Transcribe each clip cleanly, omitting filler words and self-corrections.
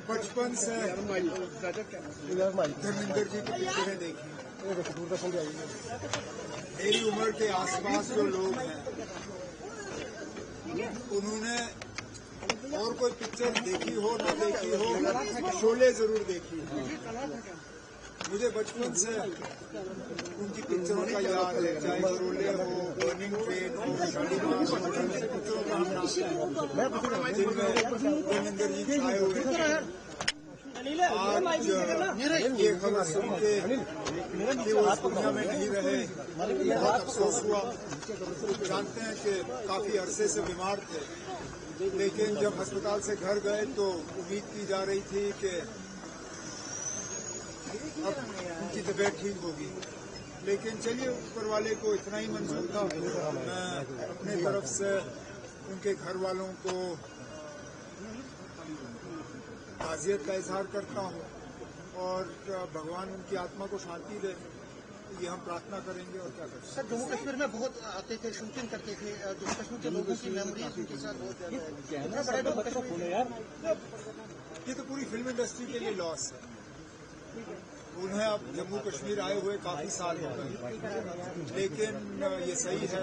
बचपन से धर्मेंद्र जी की पिक्चरें देखी। मेरी उम्र के आसपास जो लोग हैं उन्होंने और कोई पिक्चर देखी हो न देखी हो, शोले जरूर देखी है। मुझे बचपन से उनकी पिक्चरों का याद है, चाहे शोले हो, बर्निंग ट्रेन हो, शालीमार हो, पिक्चरों का हम नाम है जिनमें धर्मेंद्र जी आए हुए थे। आज ये खबर सुन के कि वो इस दुनिया में नहीं रहे, बहुत अफसोस हुआ। जानते हैं कि काफी अरसे से बीमार थे, लेकिन जब अस्पताल से घर गए तो उम्मीद की जा रही थी कि अब उनकी तबीयत ठीक होगी। लेकिन चलिए, ऊपर वाले को इतना ही मंजूर था। मैं अपने तरफ से उनके घर वालों को ताज़ियत का इजहार करता हूँ और भगवान उनकी आत्मा को शांति दे, ये हम प्रार्थना करेंगे। और क्या करें सर, जम्मू कश्मीर में बहुत आते थे, शूटिंग करते थे, जम्मू कश्मीर के लोगों की मेमोरीज उनके साथ बहुत ज्यादा है। ये तो पूरी फिल्म इंडस्ट्री के लिए लॉस है। उन्हें अब जम्मू कश्मीर आए हुए काफी साल हो गए, लेकिन ये सही है,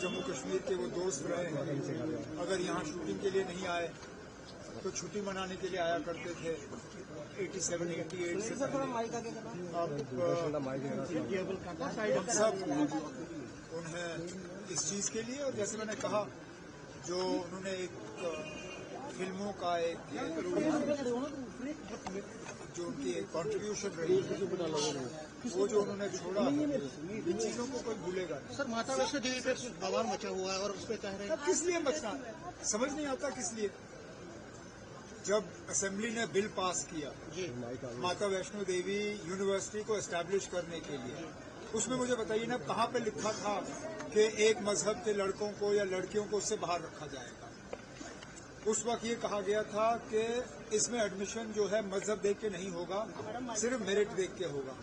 जम्मू कश्मीर के वो दोस्त रहे हैं। अगर यहाँ शूटिंग के लिए नहीं आए तो छुट्टी मनाने के लिए आया करते थे 87-88 से। अब हम सब उन्हें इस चीज के लिए, और जैसे मैंने कहा, जो उन्होंने एक फिल्मों का एक जो उनकी एक कॉन्ट्रीब्यूशन रही, वो जो उन्होंने छोड़ा, इन चीजों को कोई भूलेगा नहीं। सर, माता वैष्णो देवी पे बवाल मचा हुआ है और उस पर कह रहे हैं किस लिए मचना, समझ नहीं आता किस लिए। जब असेंबली ने बिल पास किया माता वैष्णो देवी यूनिवर्सिटी को एस्टैब्लिश करने के लिए, उसमें मुझे बताइए ना, कहाँ पे लिखा था कि एक मजहब के लड़कों को या लड़कियों को उससे बाहर रखा जाएगा। उस वक्त ये कहा गया था कि इसमें एडमिशन जो है मजहब देख के नहीं होगा, सिर्फ मेरिट देख के होगा।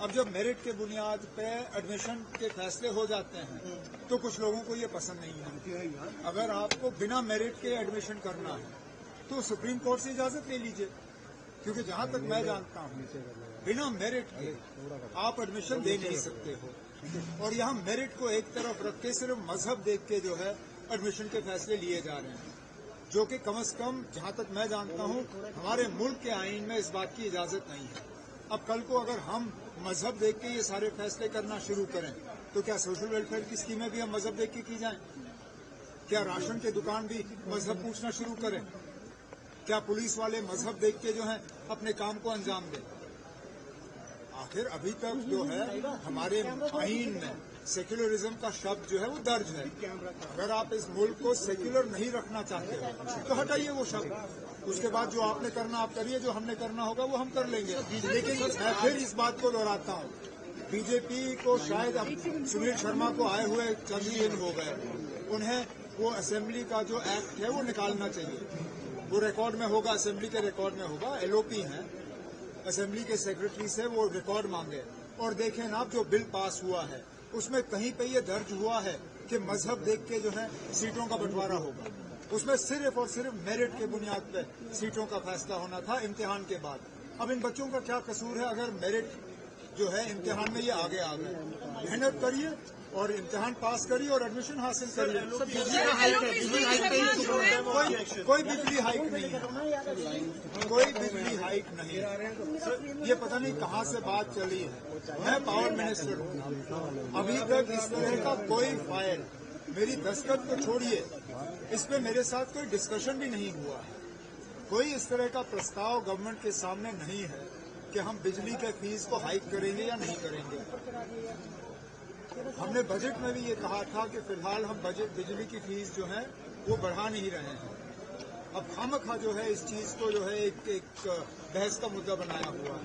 अब जब मेरिट के बुनियाद पे एडमिशन के फैसले हो जाते हैं तो कुछ लोगों को ये पसंद नहीं है। अगर आपको बिना मेरिट के एडमिशन करना है तो सुप्रीम कोर्ट से इजाजत ले लीजिए, क्योंकि जहां तक मैं जानता हूं बिना मेरिट के आप एडमिशन दे नहीं सकते हो। और यहां मेरिट को एक तरफ रख के सिर्फ मजहब देख के जो है एडमिशन के फैसले लिए जा रहे हैं, जो कि कम से कम जहां तक मैं जानता हूं हमारे मुल्क के आईन में इस बात की इजाजत नहीं है। अब कल को अगर हम मजहब देख के ये सारे फैसले करना शुरू करें तो क्या सोशल वेलफेयर की स्कीमें भी हम मजहब देख के की जाएं? क्या राशन की दुकान भी मजहब पूछना शुरू करें? क्या पुलिस वाले मजहब देख के जो है अपने काम को अंजाम दें? आखिर अभी तक जो है हमारे आईन में सेक्युलरिज्म का शब्द जो है वो दर्ज है। अगर आप इस मुल्क को सेक्युलर नहीं रखना चाहते तो हटाइए वो शब्द। उसके बाद जो आपने करना आप करिए, जो हमने करना होगा वो हम कर लेंगे। लेकिन मैं फिर इस बात को दोहराता हूँ, बीजेपी को शायद अब सुनील शर्मा को आए हुए चंद दिन हो गए, उन्हें वो असेंबली का जो एक्ट है वो निकालना चाहिए। वो रिकॉर्ड में होगा, असेंबली के रिकॉर्ड में होगा। एलओपी हैं, असेंबली के सेक्रेटरी से वो रिकॉर्ड मांगे और देखें ना, जो बिल पास हुआ है उसमें कहीं पे ये दर्ज हुआ है कि मजहब देख के जो है सीटों का बंटवारा होगा। उसमें सिर्फ और सिर्फ मेरिट के बुनियाद पे सीटों का फैसला होना था इम्तिहान के बाद। अब इन बच्चों का क्या कसूर है अगर मेरिट जो है इम्तिहान में ये आगे आ गए? मेहनत करिए और इम्तिहान पास करिए और एडमिशन हासिल करिए। कोई बिजली हाइक नहीं है, कोई बिजली हाइक नहीं है। ये पता नहीं कहाँ से बात चली है। मैं पावर मिनिस्टर हूँ, अभी तक इस तरह का कोई फाइल, मेरी दस्तखत को छोड़िए, इस पे मेरे साथ कोई डिस्कशन भी नहीं हुआ है। कोई इस तरह का प्रस्ताव गवर्नमेंट के सामने नहीं है कि हम बिजली के फीस को हाइक करेंगे या नहीं करेंगे। हमने बजट में भी ये कहा था कि फिलहाल हम बिजली की फीस जो है वो बढ़ा नहीं रहे हैं। अब खामखा जो है इस चीज को जो है एक बहस का मुद्दा बनाया हुआ है।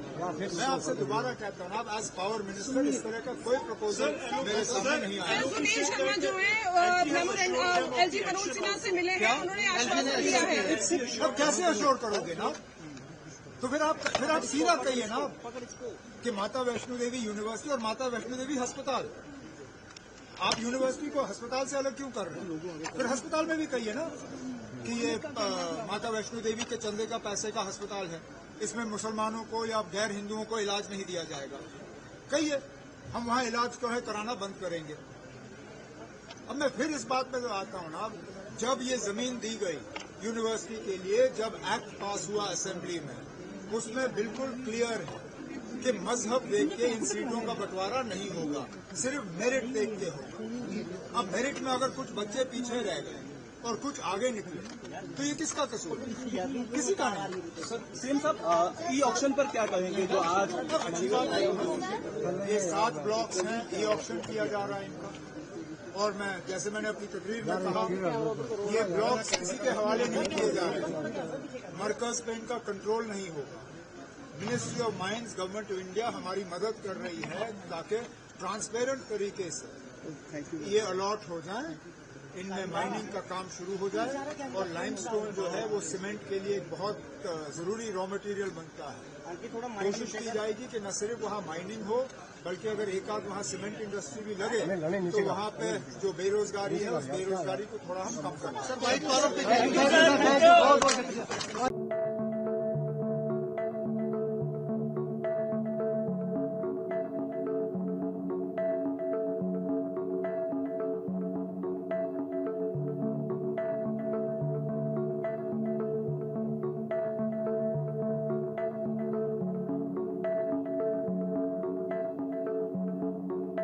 मैं आपसे दोबारा कहता हूँ, आप एज पावर मिनिस्टर इस तरह का कोई प्रपोजल मेरे सामने नहीं आया। सुनील शर्मा जो है एलजी मनोज सिन्हा से मिले हैं, उन्होंने आश्वासन दिया है। अब कैसे अश्योर करोगे ना? तो फिर आप सीधा कहिए ना कि माता वैष्णो देवी यूनिवर्सिटी और माता वैष्णो देवी अस्पताल। आप यूनिवर्सिटी को अस्पताल से अलग क्यों कर रहे हैं? फिर अस्पताल में भी कहिए ना कि ये माता वैष्णो देवी के चंदे का पैसे का अस्पताल है, इसमें मुसलमानों को या गैर हिंदुओं को इलाज नहीं दिया जाएगा। कहिए हम वहां इलाज जो है कराना बंद करेंगे। अब मैं फिर इस बात पे आता हूं ना, जब ये जमीन दी गई यूनिवर्सिटी के लिए, जब एक्ट पास हुआ असेंबली में, उसमें बिल्कुल क्लियर है कि मजहब देख के इन सीटों का बंटवारा नहीं होगा, सिर्फ मेरिट देख के होगा। अब मेरिट में अगर कुछ बच्चे पीछे रह गए और कुछ आगे निकले तो ये किसका कसूर है? किसी का नहीं। सर सीएम साहब ई ऑक्शन पर क्या कहेंगे जो आज अच्छी बात है, ये 7 ब्लॉक्स हैं, ई ऑक्शन किया जा रहा है इनका। और मैं जैसे मैंने अपनी तकरीर में कहा, ये ब्लॉक्स किसी के हवाले नहीं किए जा रहे, मरकज पे इनका कंट्रोल नहीं होगा। Ministry of mines, government of India हमारी मदद कर रही है ताकि ट्रांसपेरेंट तरीके से ये अलॉट हो जाए, इनमें माइनिंग का काम शुरू हो जाए और लाइमस्टोन जो है वो सीमेंट के लिए एक बहुत जरूरी रॉ मटेरियल बनता है। कोशिश की जाएगी कि न सिर्फ वहाँ माइनिंग हो, बल्कि अगर एक आध वहाँ सीमेंट इंडस्ट्री भी लगे तो वहाँ पे जो बेरोजगारी है उस बेरोजगारी को थोड़ा हम कम करें।